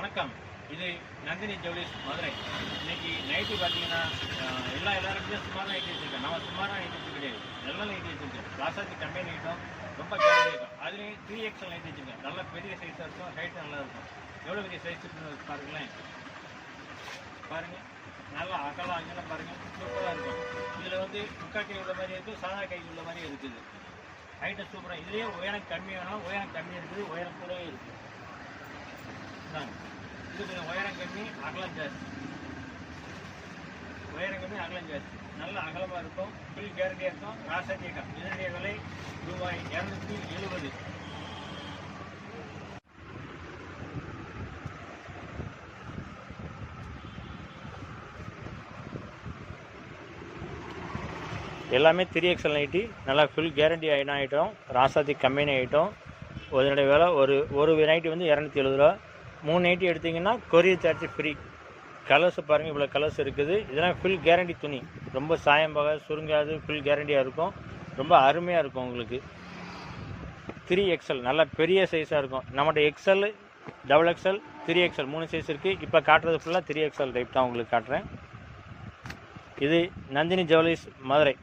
வணக்கம். இது நந்தினி ஜவுளிஸ் மதுரை. இன்னைக்கு நைட்டு பார்த்தீங்கன்னா எல்லாருக்குமே சுமாராக நைட்டி வச்சுருக்கேன். நம்ம சுமாராக நைட்டி வச்சு கிடையாது, நல்ல நைட்டி வச்சுருக்கேன். ராசாத்தி கம்பெனி ஐட்டம், ரொம்ப கேரண்டி ஐட்டம். அதுலேயும் 3XL நைட்டி வச்சுருக்கேன். நல்ல பெரிய சைஸாக இருக்கும், ஹைட்டு நல்லா இருக்கும். எவ்வளோ பெரிய சைஸ் இருக்குன்னு பாருங்களேன். பாருங்கள், நல்லா அகலம் அங்கெல்லாம் பாருங்கள், சூப்பராக இருக்கும். இதில் வந்து முக்கால் கை உள்ள மாதிரி இருக்குது, சாதா கை உள்ள மாதிரி இருக்குது. ஹைட்டு சூப்பராக. இதுலேயே உயரம் கம்மி வேணும், உயரம் கம்மி இருக்குது, உயரம் கூடவே இருக்குது. இது கொஞ்சம் உயரம் கம்மி, அகலம் ஜாஸ்தி. உயரம் கம்மி, அகலம் ஜாஸ்தி. நல்ல அகலமாக இருக்கும், ஃபுல் கேரண்டியாக இருக்கும். ராசாத்தி ஐட்டம். இதனுடைய விலை ரூபாய் 270. எல்லாமே 3XL நைட்டி, நல்லா ஃபுல் கேரண்டி ஐட்டம். ராசாத்தி கம்பெனி ஐட்டம். அதனுடைய விலை ஒரு நைட்டி வந்து 270 ரூபா. 3 நைட்டி எடுத்திங்கன்னா கொரியர் சார்ஜ் ஃப்ரீ. கலர்ஸ் பாருங்கள், இவ்வளோ கலர்ஸ் இருக்குது. இதெல்லாம் ஃபுல் கேரண்டி துணி, ரொம்ப சாயம் போக சுருங்காது, ஃபுல் கேரண்டியாக இருக்கும். ரொம்ப அருமையாக இருக்கும் உங்களுக்கு. 3XL நல்லா பெரிய சைஸாக இருக்கும். நம்மகிட்ட XL, XXL, 3XL 3 சைஸ் இருக்குது. இப்போ காட்டுறது ஃபுல்லாக 3XL டைப் தான் உங்களுக்கு காட்டுறேன். இது நந்தினி ஜவுளிஸ் மதுரை.